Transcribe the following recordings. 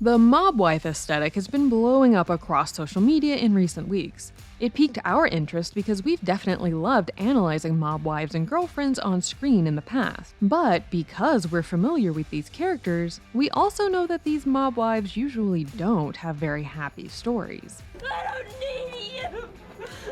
The mob wife aesthetic has been blowing up across social media in recent weeks. It piqued our interest because we've definitely loved analyzing mob wives and girlfriends on screen in the past. But because we're familiar with these characters, we also know that these mob wives usually don't have very happy stories. I don't need you!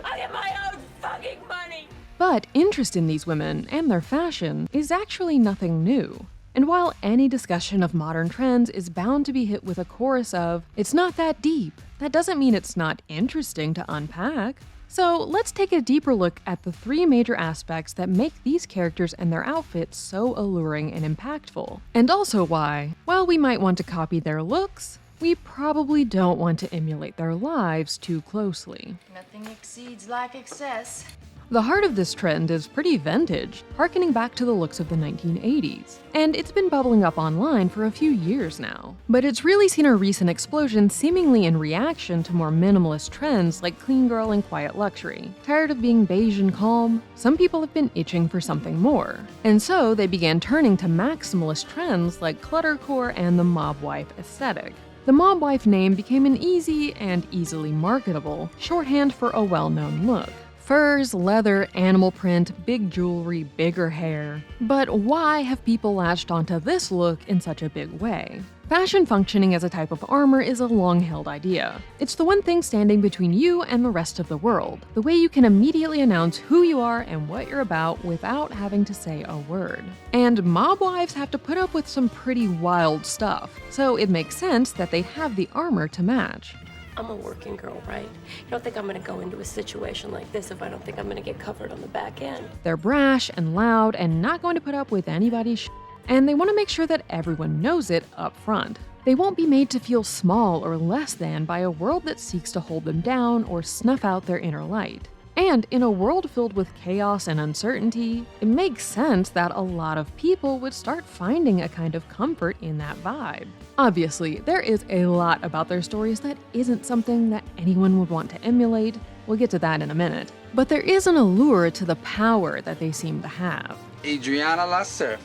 I get my own fucking money! But interest in these women and their fashion is actually nothing new. And while any discussion of modern trends is bound to be hit with a chorus of, "It's not that deep," that doesn't mean it's not interesting to unpack. So let's take a deeper look at the three major aspects that make these characters and their outfits so alluring and impactful. And also why, while we might want to copy their looks, we probably don't want to emulate their lives too closely. Nothing exceeds like excess. The heart of this trend is pretty vintage, harkening back to the looks of the 1980s, and it's been bubbling up online for a few years now. But it's really seen a recent explosion seemingly in reaction to more minimalist trends like clean girl and quiet luxury. Tired of beige and calm, some people have been itching for something more. And so they began turning to maximalist trends like cluttercore and the mob wife aesthetic. The mob wife name became an easy and easily marketable shorthand for a well-known look. Furs, leather, animal print, big jewelry, bigger hair. But why have people latched onto this look in such a big way? Fashion functioning as a type of armor is a long-held idea. It's the one thing standing between you and the rest of the world. The way you can immediately announce who you are and what you're about without having to say a word. And mob wives have to put up with some pretty wild stuff, so it makes sense that they'd have the armor to match. I'm a working girl, right? You don't think I'm gonna go into a situation like this if I don't think I'm gonna get covered on the back end. They're brash and loud and not going to put up with anybody's shit. And they want to make sure that everyone knows it up front. They won't be made to feel small or less than by a world that seeks to hold them down or snuff out their inner light. And in a world filled with chaos and uncertainty, it makes sense that a lot of people would start finding a kind of comfort in that vibe. Obviously, there is a lot about their stories that isn't something that anyone would want to emulate. We'll get to that in a minute. But there is an allure to the power that they seem to have. Adriana La Surf.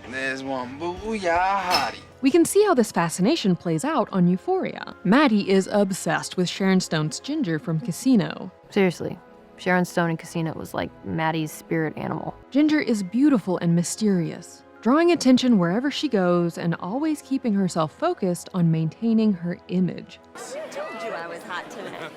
There's one booyah hottie. We can see how this fascination plays out on Euphoria. Maddy is obsessed with Sharon Stone's Ginger from Casino. Seriously, Sharon Stone in Casino was like Maddy's spirit animal. Ginger is beautiful and mysterious, drawing attention wherever she goes and always keeping herself focused on maintaining her image. I told you I was hot today.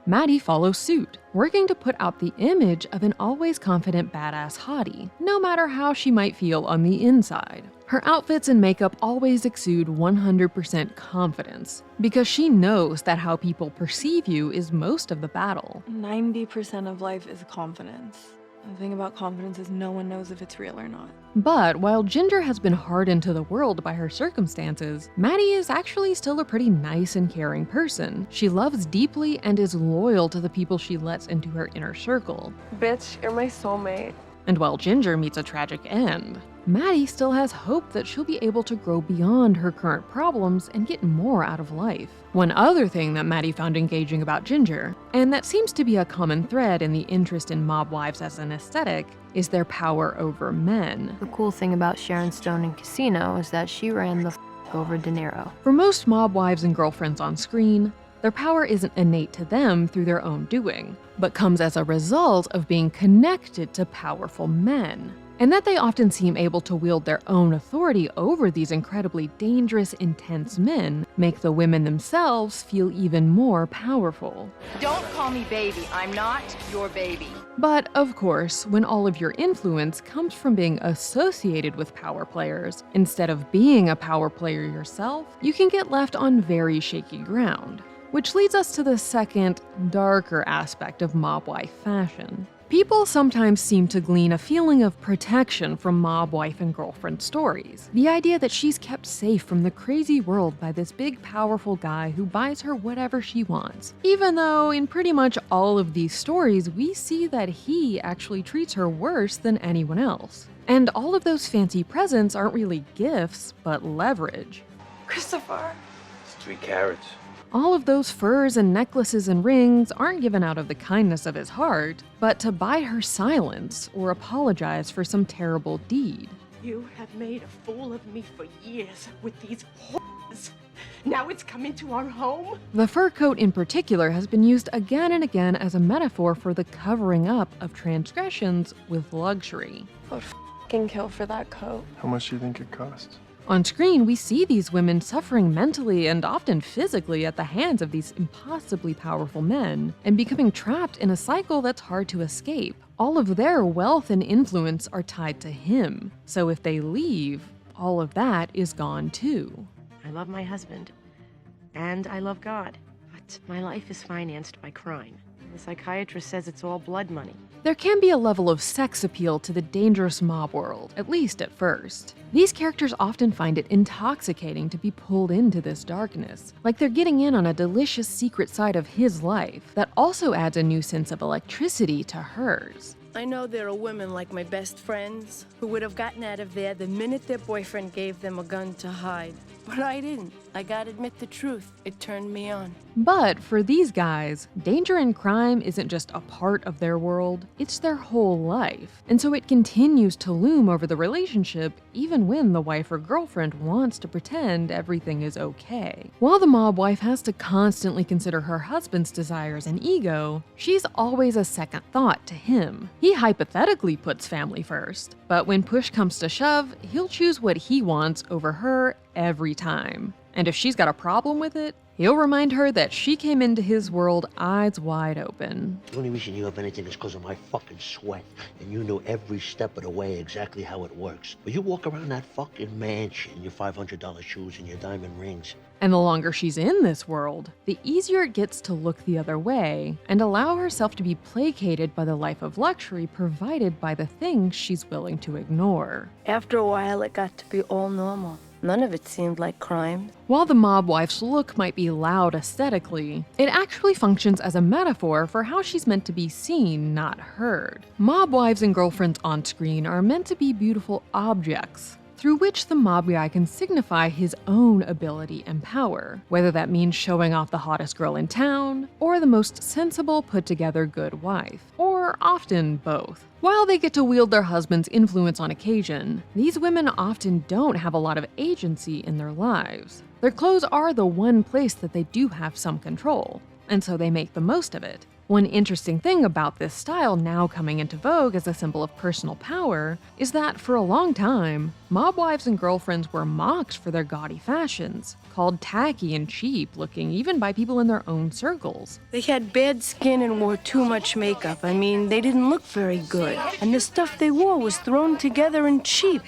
Maddy follows suit, working to put out the image of an always confident badass hottie, no matter how she might feel on the inside. Her outfits and makeup always exude 100% confidence, because she knows that how people perceive you is most of the battle. 90% of life is confidence. The thing about confidence is no one knows if it's real or not. But while Ginger has been hardened to the world by her circumstances, Maddy is actually still a pretty nice and caring person. She loves deeply and is loyal to the people she lets into her inner circle. Bitch, you're my soulmate. And while Ginger meets a tragic end, Maddy still has hope that she'll be able to grow beyond her current problems and get more out of life. One other thing that Maddy found engaging about Ginger, and that seems to be a common thread in the interest in mob wives as an aesthetic, is their power over men. The cool thing about Sharon Stone in Casino is that she ran the over De Niro. For most mob wives and girlfriends on screen, their power isn't innate to them through their own doing, but comes as a result of being connected to powerful men. And that they often seem able to wield their own authority over these incredibly dangerous, intense men make the women themselves feel even more powerful. Don't call me baby. I'm not your baby. But of course, when all of your influence comes from being associated with power players, instead of being a power player yourself, you can get left on very shaky ground. Which leads us to the second, darker aspect of mob wife fashion. People sometimes seem to glean a feeling of protection from mob wife and girlfriend stories. The idea that she's kept safe from the crazy world by this big, powerful guy who buys her whatever she wants. Even though in pretty much all of these stories, we see that he actually treats her worse than anyone else. And all of those fancy presents aren't really gifts, but leverage. Christopher. It's 3 carats. All of those furs and necklaces and rings aren't given out of the kindness of his heart, but to buy her silence or apologize for some terrible deed. You have made a fool of me for years with these whores. Now it's come into our home. The fur coat in particular has been used again and again as a metaphor for the covering up of transgressions with luxury. I would f***ing kill for that coat. How much do you think it costs? On screen, we see these women suffering mentally and often physically at the hands of these impossibly powerful men and becoming trapped in a cycle that's hard to escape. All of their wealth and influence are tied to him, so if they leave, all of that is gone too. I love my husband, and I love God, but my life is financed by crime. The psychiatrist says it's all blood money. There can be a level of sex appeal to the dangerous mob world, at least at first. These characters often find it intoxicating to be pulled into this darkness, like they're getting in on a delicious secret side of his life that also adds a new sense of electricity to hers. I know there are women like my best friends who would have gotten out of there the minute their boyfriend gave them a gun to hide. But I didn't. I gotta admit the truth. It turned me on. But for these guys, danger and crime isn't just a part of their world, it's their whole life. And so it continues to loom over the relationship even when the wife or girlfriend wants to pretend everything is okay. While the mob wife has to constantly consider her husband's desires and ego, she's always a second thought to him. He hypothetically puts family first, but when push comes to shove, he'll choose what he wants over her every time. And if she's got a problem with it, he'll remind her that she came into his world eyes wide open. The only reason you have anything is because of my fucking sweat, and you know every step of the way exactly how it works. But you walk around that fucking mansion, your $500 shoes and your diamond rings. And the longer she's in this world, the easier it gets to look the other way and allow herself to be placated by the life of luxury provided by the things she's willing to ignore. After a while, it got to be all normal. None of it seemed like crime. While the mob wife's look might be loud aesthetically, it actually functions as a metaphor for how she's meant to be seen, not heard. Mob wives and girlfriends on screen are meant to be beautiful objects, through which the mob guy can signify his own ability and power, whether that means showing off the hottest girl in town, or the most sensible, put-together good wife, or often both. While they get to wield their husband's influence on occasion, these women often don't have a lot of agency in their lives. Their clothes are the one place that they do have some control, and so they make the most of it. One interesting thing about this style now coming into vogue as a symbol of personal power is that for a long time, mob wives and girlfriends were mocked for their gaudy fashions, called tacky and cheap looking even by people in their own circles. They had bad skin and wore too much makeup. I mean, they didn't look very good. And the stuff they wore was thrown together and cheap.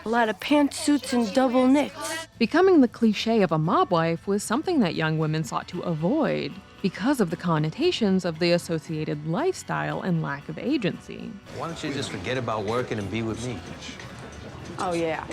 A lot of pantsuits and double knits. Becoming the cliche of a mob wife was something that young women sought to avoid because of the connotations of the associated lifestyle and lack of agency. Why don't you just forget about working and be with me? Oh, yeah.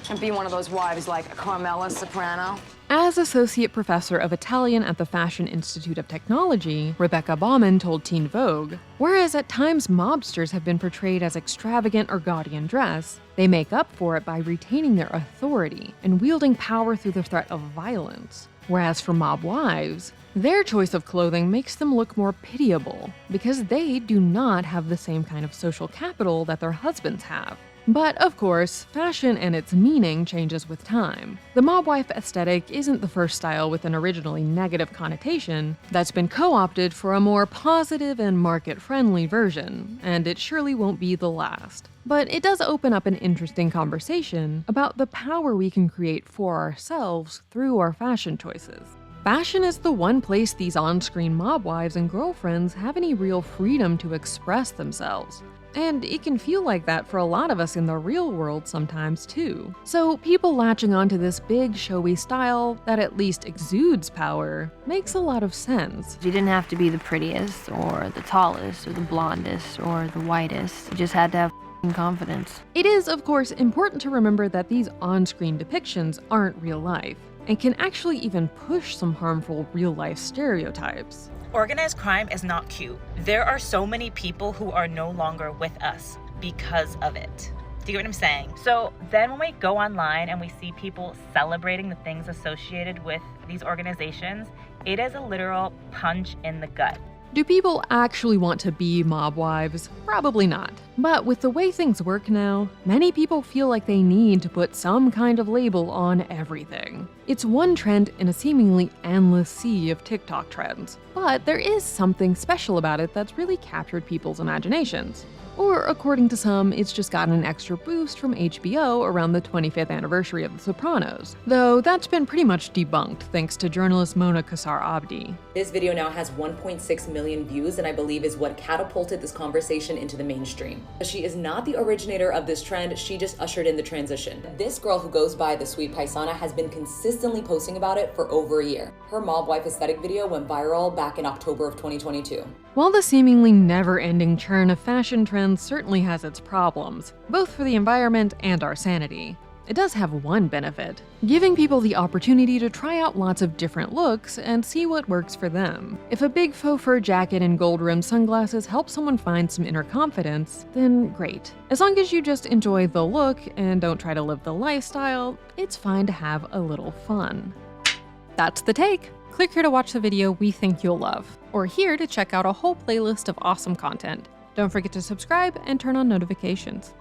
And be one of those wives like Carmela Soprano. As Associate Professor of Italian at the Fashion Institute of Technology, Rebecca Bauman told Teen Vogue, whereas at times mobsters have been portrayed as extravagant or gaudy in dress, they make up for it by retaining their authority and wielding power through the threat of violence. Whereas for mob wives, their choice of clothing makes them look more pitiable because they do not have the same kind of social capital that their husbands have. But of course, fashion and its meaning changes with time. The mob wife aesthetic isn't the first style with an originally negative connotation that's been co-opted for a more positive and market-friendly version, and it surely won't be the last. But it does open up an interesting conversation about the power we can create for ourselves through our fashion choices. Fashion is the one place these on-screen mob wives and girlfriends have any real freedom to express themselves. And it can feel like that for a lot of us in the real world sometimes too. So people latching onto this big, showy style that at least exudes power makes a lot of sense. You didn't have to be the prettiest, or the tallest, or the blondest, or the whitest. You just had to have confidence. It is, of course, important to remember that these on-screen depictions aren't real life, and can actually even push some harmful real-life stereotypes. Organized crime is not cute. There are so many people who are no longer with us because of it. Do you get what I'm saying? So then when we go online and we see people celebrating the things associated with these organizations, it is a literal punch in the gut. Do people actually want to be mob wives? Probably not. But with the way things work now, many people feel like they need to put some kind of label on everything. It's one trend in a seemingly endless sea of TikTok trends. But there is something special about it that's really captured people's imaginations. Or, according to some, it's just gotten an extra boost from HBO around the 25th anniversary of The Sopranos. Though that's been pretty much debunked thanks to journalist Mona Kassar Abdi. This video now has 1.6 million views and I believe is what catapulted this conversation into the mainstream. She is not the originator of this trend, she just ushered in the transition. This girl who goes by the Sweet Paisana has been consistently posting about it for over a year. Her mob wife aesthetic video went viral back in October of 2022. While the seemingly never-ending churn of fashion trends certainly has its problems, both for the environment and our sanity, it does have one benefit: giving people the opportunity to try out lots of different looks and see what works for them. If a big faux fur jacket and gold-rimmed sunglasses help someone find some inner confidence, then great. As long as you just enjoy the look and don't try to live the lifestyle, it's fine to have a little fun. That's the take. Click here to watch the video we think you'll love, or here to check out a whole playlist of awesome content. Don't forget to subscribe and turn on notifications.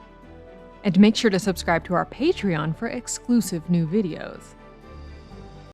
And make sure to subscribe to our Patreon for exclusive new videos.